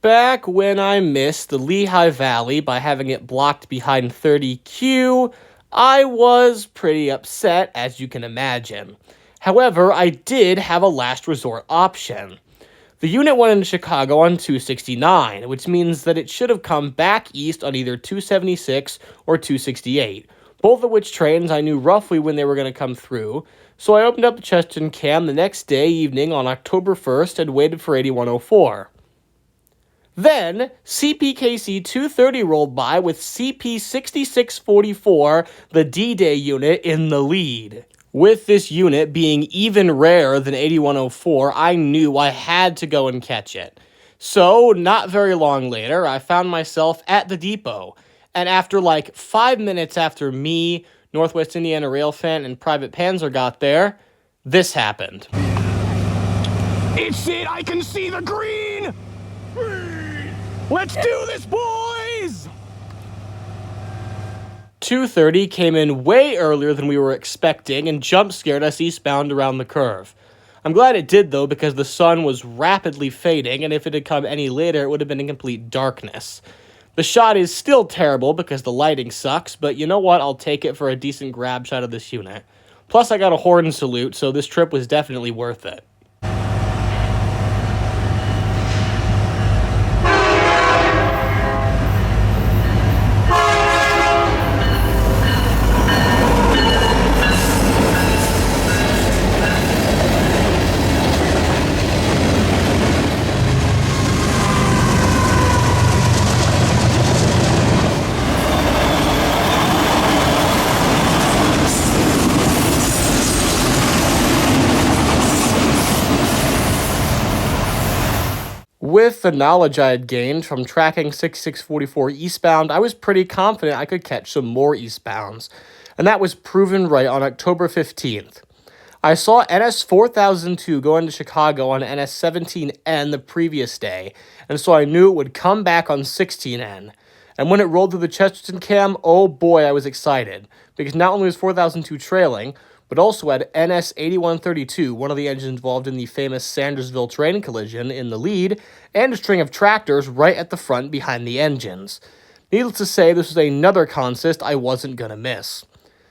Back when I missed the Lehigh Valley by having it blocked behind 30Q, I was pretty upset, as you can imagine. However, I did have a last resort option. The unit went into Chicago on 269, which means that it should have come back east on either 276 or 268, both of which trains I knew roughly when they were going to come through, so I opened up the Chesterton cam the next day evening on October 1st and waited for 8104. Then, CPKC 230 rolled by with CP 6644, the D-Day unit, in the lead. With this unit being even rarer than 8104, I knew I had to go and catch it. So, not very long later, I found myself at the depot, and after like 5 minutes after me, Northwest Indiana Railfan, and Private Panzer got there, this happened. It's it! I can see the green! Let's do this, boys! 230 came in way earlier than we were expecting and jump-scared us eastbound around the curve. I'm glad it did, though, because the sun was rapidly fading, and if it had come any later, it would have been in complete darkness. The shot is still terrible because the lighting sucks, but you know what? I'll take it for a decent grab shot of this unit. Plus, I got a horn salute, so this trip was definitely worth it. With the knowledge I had gained from tracking 6644 eastbound, I was pretty confident I could catch some more eastbounds, and that was proven right on October 15th. I saw NS 4002 go into Chicago on NS 17N the previous day, and so I knew it would come back on 16N. And when it rolled through the Chesterton cam, oh boy, I was excited, because not only was 4002 trailing, but also had NS 8132, one of the engines involved in the famous Sandersville train collision, in the lead, and a string of tractors right at the front behind the engines. Needless to say, this was another consist I wasn't gonna miss.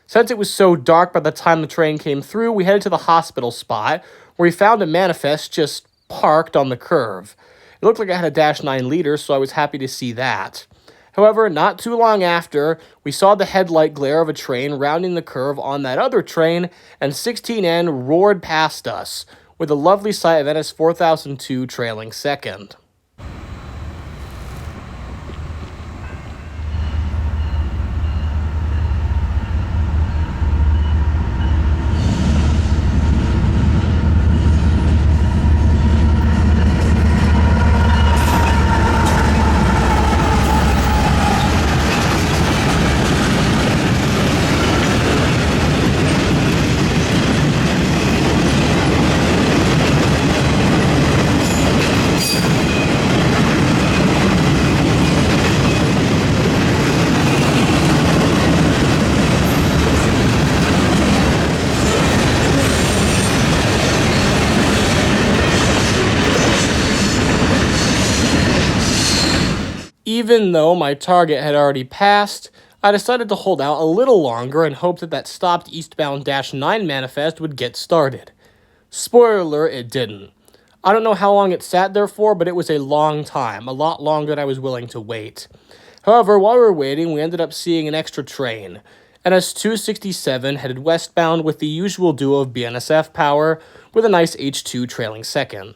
Since it was so dark by the time the train came through, we headed to the hospital spot, where we found a manifest just parked on the curve. It looked like it had a -9 liter, so I was happy to see that. However, not too long after, we saw the headlight glare of a train rounding the curve on that other train, and 16N roared past us, with a lovely sight of NS 4002 trailing second. Even though my target had already passed, I decided to hold out a little longer and hope that that stopped eastbound -9 manifest would get started. Spoiler alert, it didn't. I don't know how long it sat there for, but it was a long time, a lot longer than I was willing to wait. However, while we were waiting, we ended up seeing an extra train. NS 267 headed westbound with the usual duo of BNSF power, with a nice H2 trailing second.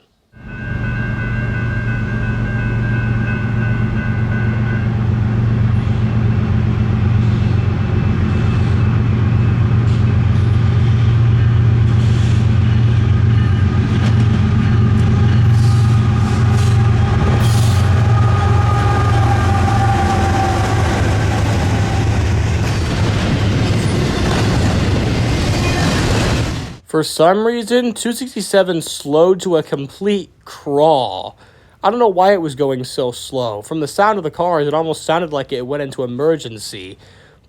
For some reason, 267 slowed to a complete crawl. I don't know why it was going so slow. From the sound of the cars, it almost sounded like it went into emergency.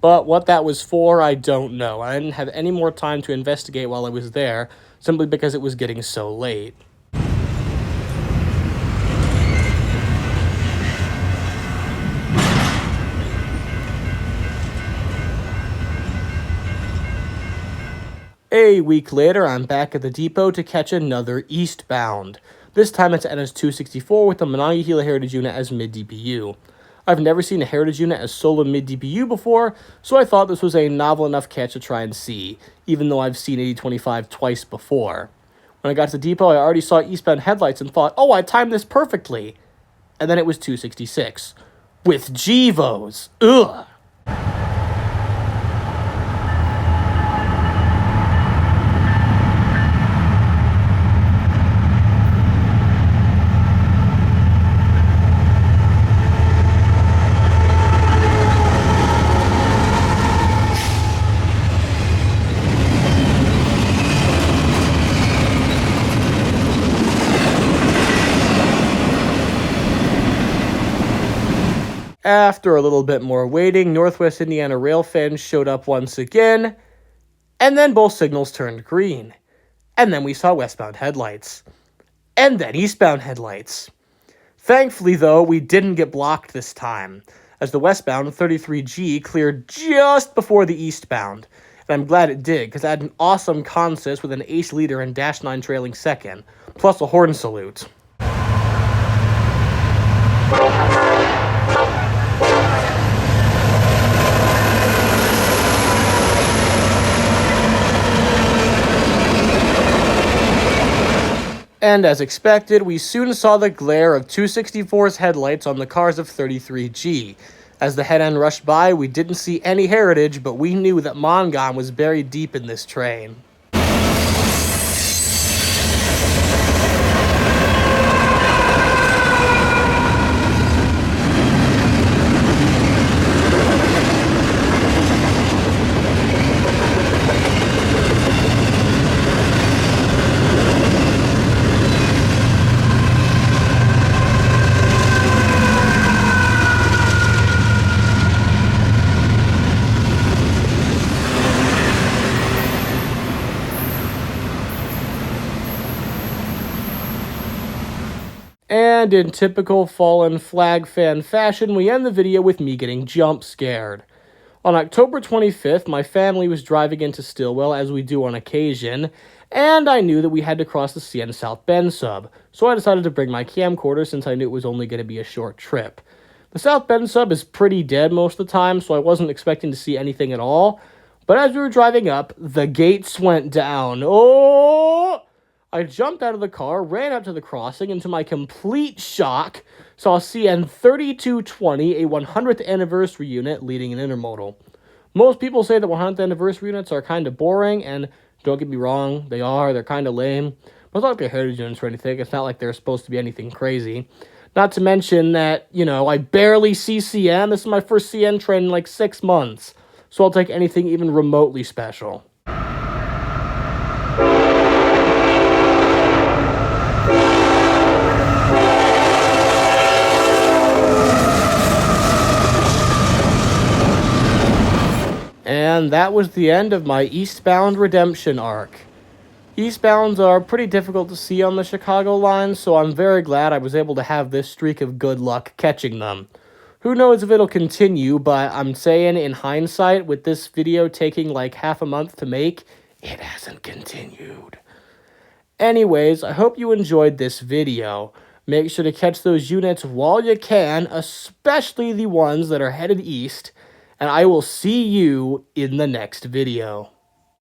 But what that was for, I don't know. I didn't have any more time to investigate while I was there, simply because it was getting so late. A week later, I'm back at the depot to catch another Eastbound. This time it's NS-264 with the Monongahela Heritage Unit as mid-DPU. I've never seen a Heritage Unit as solo mid-DPU before, so I thought this was a novel enough catch to try and see, even though I've seen 8025 twice before. When I got to the depot, I already saw eastbound headlights and thought, oh, I timed this perfectly. And then it was 266. With GEVOs. Ugh. After a little bit more waiting, Northwest Indiana Railfans showed up once again, and then both signals turned green. And then we saw westbound headlights. And then eastbound headlights. Thankfully, though, we didn't get blocked this time, as the westbound 33G cleared just before the eastbound. And I'm glad it did, because I had an awesome consist with an ace leader and dash 9 trailing second, plus a horn salute. And as expected, we soon saw the glare of 264's headlights on the cars of 33G. As the head-end rushed by, we didn't see any heritage, but we knew that Mongon was buried deep in this train. And in typical Fallen Flag fan fashion, we end the video with me getting jump scared. On October 25th, my family was driving into Stillwell, as we do on occasion, and I knew that we had to cross the CN South Bend sub, so I decided to bring my camcorder since I knew it was only going to be a short trip. The South Bend sub is pretty dead most of the time, so I wasn't expecting to see anything at all, but as we were driving up, the gates went down. Oh! I jumped out of the car, ran up to the crossing, and to my complete shock, saw CN 3220, a 100th anniversary unit leading an intermodal. Most people say that 100th anniversary units are kind of boring, and don't get me wrong, they are, they're kind of lame. But it's not like they're heritage units or anything, it's not like they're supposed to be anything crazy. Not to mention that, I barely see CN, this is my first CN train in like 6 months, so I'll take anything even remotely special. And that was the end of my Eastbound Redemption Arc. Eastbounds are pretty difficult to see on the Chicago line, so I'm very glad I was able to have this streak of good luck catching them. Who knows if it'll continue, but I'm saying in hindsight, with this video taking like half a month to make, it hasn't continued. Anyways, I hope you enjoyed this video. Make sure to catch those units while you can, especially the ones that are headed east, and I will see you in the next video.